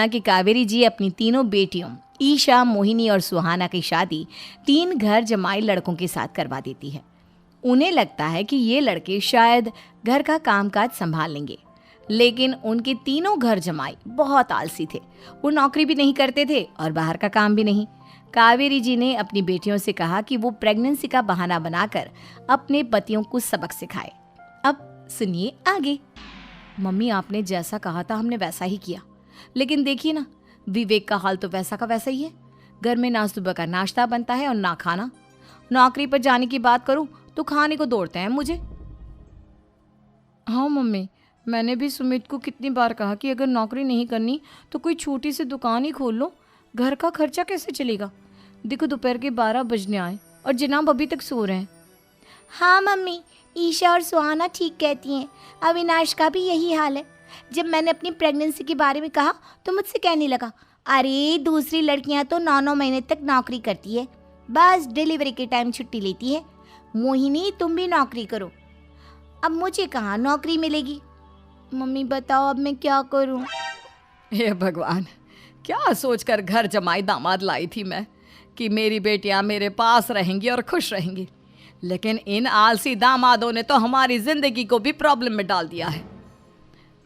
कि कावेरी जी अपनी तीनों बेटियों ईशा, मोहिनी और सुहाना की शादी 3 घर जमाई लड़कों के साथ करवा देती है। उन्हें लगता है कि ये लड़के शायद घर का कामकाज संभाल लेंगे, लेकिन उनके तीनों घर जमाई बहुत आलसी थे। वो नौकरी भी नहीं करते थे और बाहर का काम भी नहीं। कावेरी जी ने अपनी बेटियों से कहा कि वो प्रेगनेंसी का बहाना बनाकर अपने पतियों को सबक सिखाए। अब सुनिए आगे। मम्मी, आपने जैसा कहा था हमने वैसा ही किया, लेकिन देखिए ना, विवेक का हाल तो वैसा का वैसा ही है। घर में ना सुबह का नाश्ता बनता है और ना खाना। नौकरी पर जाने की बात करूं तो खाने को दौड़ते हैं मुझे। हाँ मम्मी, मैंने भी सुमित को कितनी बार कहा कि अगर नौकरी नहीं करनी तो कोई छोटी सी दुकान ही खोल लो। घर का खर्चा कैसे चलेगा? देखो दोपहर के 12 बजने आए और जनाब अभी तक सो रहे हैं। हाँ मम्मी, ईशा और सुहाना ठीक कहती हैं। अविनाश का भी यही हाल है। जब मैंने अपनी प्रेगनेंसी के बारे में कहा तो मुझसे कहने लगा, अरे दूसरी लड़कियां तो 9-9 महीने तक नौकरी करती है, बस डिलीवरी के टाइम छुट्टी लेती है। मोहिनी, तुम भी नौकरी करो। अब मुझे कहाँ नौकरी मिलेगी? मम्मी बताओ अब मैं क्या करूँ? हे भगवान, क्या सोचकर घर जमाई दामाद लाई थी मैं कि मेरी बेटियां मेरे पास रहेंगी और खुश रहेंगी, लेकिन इन आलसी दामादों ने तो हमारी जिंदगी को भी प्रॉब्लम में डाल दिया है।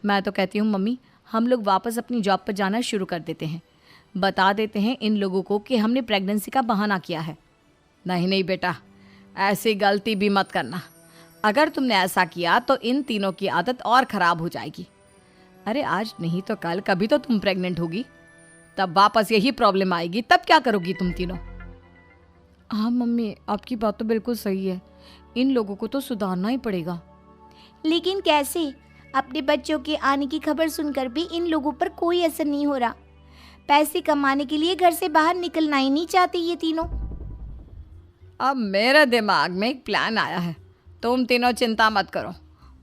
मैं तो कहती हूँ मम्मी, हम लोग वापस अपनी जॉब पर जाना शुरू कर देते हैं। बता देते हैं इन लोगों को कि हमने प्रेगनेंसी का बहाना किया है। नहीं नहीं बेटा, ऐसी गलती भी मत करना। अगर तुमने ऐसा किया तो इन तीनों की आदत और ख़राब हो जाएगी। अरे आज नहीं तो कल कभी तो तुम प्रेग्नेंट होगी, तब वापस यही प्रॉब्लम आएगी। तब क्या करोगी तुम तीनों? हाँ मम्मी, आपकी बात तो बिल्कुल सही है। इन लोगों को तो सुधारना ही पड़ेगा। लेकिन कैसे? अपने बच्चों के आने की खबर सुनकर भी इन लोगों पर कोई असर नहीं हो रहा। पैसे कमाने के लिए घर से बाहर निकलना ही नहीं चाहते ये तीनों। अब मेरे दिमाग में एक प्लान आया है। तुम तीनों चिंता मत करो,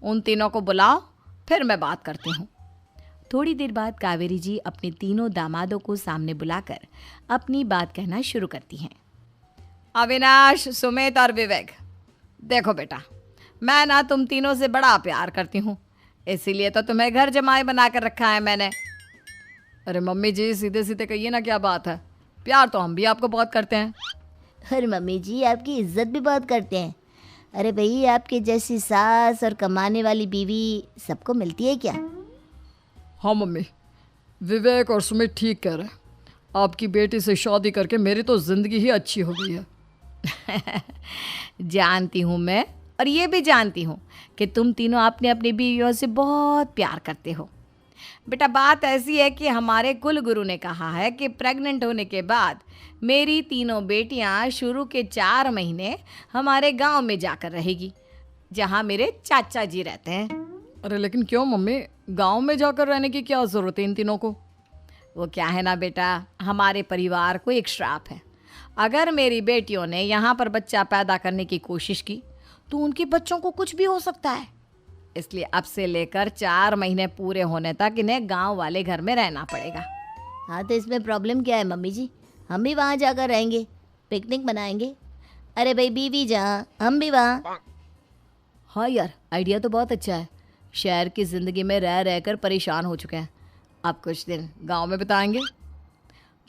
उन तीनों को बुलाओ, फिर मैं बात करती हूँ। थोड़ी देर बाद कावेरी जी अपने तीनों दामादों को सामने बुलाकर अपनी बात कहना शुरू करती हैं। अविनाश, सुमित और विवेक, देखो बेटा, मैं ना तुम तीनों से बड़ा प्यार करती हूँ, इसीलिए तो तुम्हें घर जमाई बना कर रखा है मैंने। अरे मम्मी जी, सीधे सीधे कहिए ना, क्या बात है? प्यार तो हम भी आपको बहुत करते हैं। अरे मम्मी जी, आपकी इज्जत भी बहुत करते हैं। अरे भाई, आपके जैसी सास और कमाने वाली बीवी सबको मिलती है क्या? हाँ मम्मी, विवेक और सुमित ठीक कह रहे हैं। आपकी बेटी से शादी करके मेरी तो ज़िंदगी ही अच्छी हो गई है। जानती हूँ मैं, और ये भी जानती हूँ कि तुम तीनों अपने अपनी बीवियों से बहुत प्यार करते हो। बेटा, बात ऐसी है कि हमारे कुल गुरु ने कहा है कि प्रेग्नेंट होने के बाद मेरी तीनों बेटियां शुरू के 4 महीने हमारे गांव में जाकर रहेगी, जहां मेरे चाचा जी रहते हैं। अरे लेकिन क्यों मम्मी, गांव में जाकर रहने की क्या ज़रूरत है इन तीनों को? वो क्या है ना बेटा, हमारे परिवार को एक श्राप है। अगर मेरी बेटियों ने यहाँ पर बच्चा पैदा करने की कोशिश की तो उनके बच्चों को कुछ भी हो सकता है। इसलिए अब से लेकर 4 महीने पूरे होने तक इन्हें गांव वाले घर में रहना पड़ेगा। हाँ तो इसमें प्रॉब्लम क्या है मम्मी जी? हम भी वहाँ जाकर रहेंगे, पिकनिक मनाएंगे। अरे भाई, बीवी जहाँ हम भी वहाँ। हाँ यार, आइडिया तो बहुत अच्छा है। शहर की ज़िंदगी में रह रहकर परेशान हो चुके हैं, अब कुछ दिन गांव में बिताएंगे।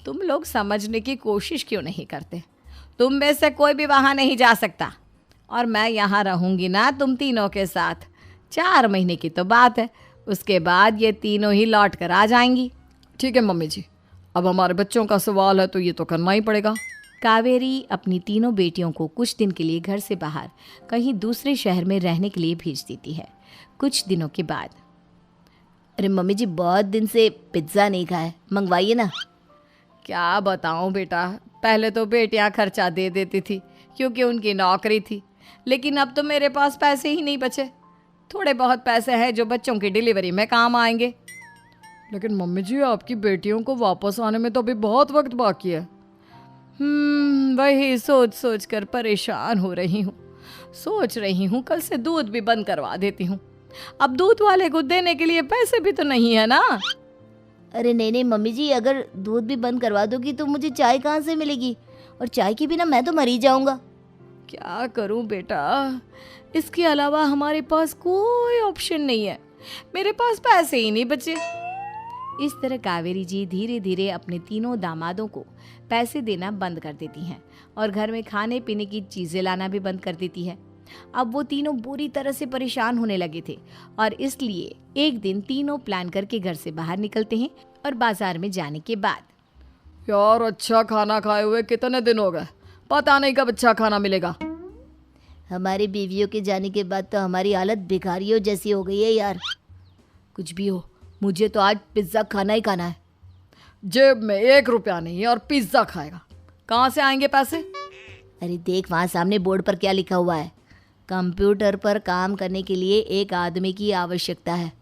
तुम लोग समझने की कोशिश क्यों नहीं करते? तुम में से कोई भी वहाँ नहीं जा सकता, और मैं यहाँ रहूँगी ना तुम तीनों के साथ। 4 महीने की तो बात है, उसके बाद ये तीनों ही लौट कर आ जाएंगी। ठीक है मम्मी जी, अब हमारे बच्चों का सवाल है तो ये तो करना ही पड़ेगा। कावेरी अपनी तीनों बेटियों को कुछ दिन के लिए घर से बाहर कहीं दूसरे शहर में रहने के लिए भेज देती है। कुछ दिनों के बाद, अरे मम्मी जी, बहुत दिन से पिज्ज़ा नहीं खाया, मंगवाइए ना। क्या बताऊं बेटा, पहले तो बेटियां खर्चा दे देती थी क्योंकि उनकी नौकरी थी, लेकिन अब तो मेरे पास पैसे ही नहीं बचे। थोड़े बहुत पैसे हैं जो बच्चों की डिलीवरी में काम आएंगे। लेकिन मम्मी जी, आपकी बेटियों को वापस आने में तो अभी बहुत वक्त बाकी है। वही सोच सोच कर परेशान हो रही हूँ। सोच रही हूँ कल से दूध भी बंद करवा देती हूँ। अब दूध वाले को देने के लिए पैसे भी तो नहीं है ना। अरे नहीं नहीं मम्मी जी, अगर दूध भी बंद करवा दोगी तो मुझे चाय कहाँ से मिलेगी? और चाय के बिना मैं तो मर ही जाऊँगा। क्या करूँ बेटा, इसके अलावा हमारे पास कोई ऑप्शन नहीं है। मेरे पास पैसे ही नहीं बचे। इस तरह कावेरी जी धीरे धीरे अपने तीनों दामादों को पैसे देना बंद कर देती हैं और घर में खाने पीने की चीज़ें लाना भी बंद कर देती है। अब वो तीनों बुरी तरह से परेशान होने लगे थे और इसलिए एक दिन तीनों प्लान करके घर से बाहर निकलते हैं और बाजार में जाने के बाद यार अच्छा खाना खाए हुए कितने दिन हो गए, पता नहीं कब अच्छा खाना मिलेगा। हमारी बीवियों के जाने के बाद तो हमारी हालत भिखारियों जैसी हो गई है यार। कुछ भी हो, मुझे तो आज पिज्ज़ा खाना ही खाना है। जेब में 1 रुपया नहीं है और पिज्ज़ा खाएगा, कहाँ से आएंगे पैसे? अरे देख वहाँ सामने बोर्ड पर क्या लिखा हुआ है, कंप्यूटर पर काम करने के लिए एक आदमी की आवश्यकता है।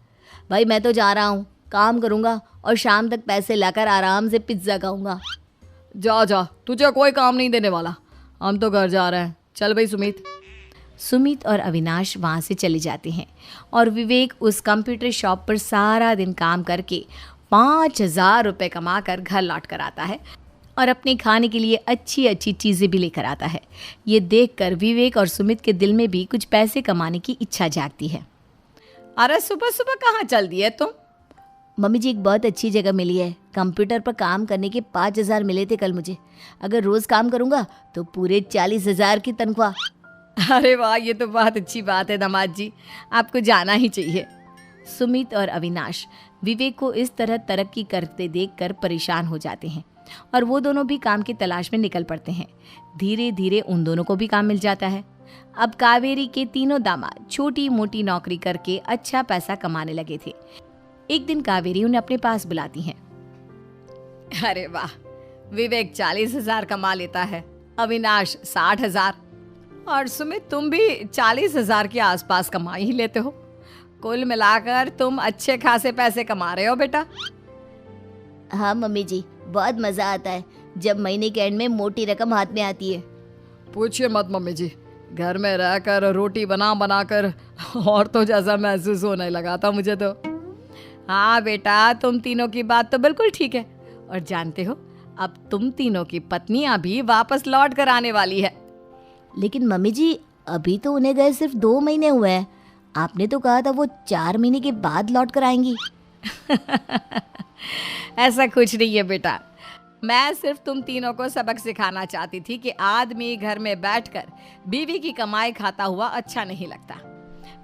भाई मैं तो जा रहा हूँ, काम करूँगा और शाम तक पैसे लाकर आराम से पिज्ज़ा खाऊंगा। जा जा, तुझे कोई काम नहीं देने वाला, हम तो घर जा रहे हैं। चल भाई सुमित। सुमित और अविनाश वहाँ से चले जाते हैं और विवेक उस कंप्यूटर शॉप पर सारा दिन काम करके 5,000 रुपये कमा कर घर लौट कर आता है और अपने खाने के लिए अच्छी अच्छी चीज़ें भी लेकर आता है। ये देखकर विवेक और सुमित के दिल में भी कुछ पैसे कमाने की इच्छा जागती है। अरे सुबह सुबह कहाँ चल दिए तुम? मम्मी जी एक बहुत अच्छी जगह मिली है, कंप्यूटर पर काम करने के 5,000 मिले थे कल मुझे। अगर रोज़ काम करूँगा तो पूरे 40,000 की तनख्वाह। अरे वाह, ये तो बहुत अच्छी बात है दामाद जी, आपको जाना ही चाहिए। सुमित और अविनाश विवेक को इस तरह तरक्की करते देखकर परेशान हो जाते हैं और वो दोनों भी काम की तलाश में निकल पड़ते हैं। धीरे धीरे उन दोनों को भी काम मिल जाता है। अब कावेरी के तीनों दामाद छोटी मोटी नौकरी करके अच्छा पैसा कमाने लगे थे। एक दिन कावेरी उन्हें अपने पास बुलाती हैं। अरे वाह, विवेक 40,000 कमा लेता है, अविनाश 60,000 और सुमित तुम भी 40,000 के आसपास कमा ही लेते हो। कुल मिलाकर तुम अच्छे खासे पैसे कमा रहे हो बेटा। हाँ मम्मी जी, बहुत मज़ा आता है जब महीने के एंड में मोटी रकम हाथ में आती है। पूछिए मत मम्मी जी, घर में रहकर रोटी बना बना कर औरतों जैसा महसूस होने लगा था मुझे तो। हाँ बेटा, तुम तीनों की बात तो बिल्कुल ठीक है। और जानते हो, अब तुम तीनों की पत्नियां भी वापस लौट कर आने वाली है। लेकिन मम्मी जी अभी तो उन्हें गए सिर्फ 2 महीने हुए हैं, आपने तो कहा था वो 4 महीने के बाद लौट कर आएंगी। ऐसा कुछ नहीं है बेटा, मैं सिर्फ तुम तीनों को सबक सिखाना चाहती थी कि आदमी घर में बैठकर बीवी की कमाई खाता हुआ अच्छा नहीं लगता।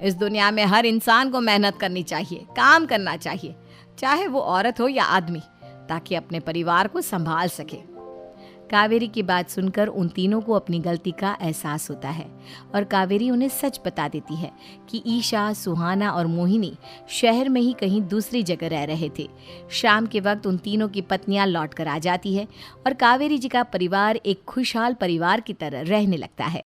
इस दुनिया में हर इंसान को मेहनत करनी चाहिए, काम करना चाहिए, चाहे वो औरत हो या आदमी, ताकि अपने परिवार को संभाल सके। कावेरी की बात सुनकर उन तीनों को अपनी गलती का एहसास होता है और कावेरी उन्हें सच बता देती है कि ईशा, सुहाना और मोहिनी शहर में ही कहीं दूसरी जगह रह रहे थे। शाम के वक्त उन तीनों की पत्नियां लौट कर आ जाती है और कावेरी जी का परिवार एक खुशहाल परिवार की तरह रहने लगता है।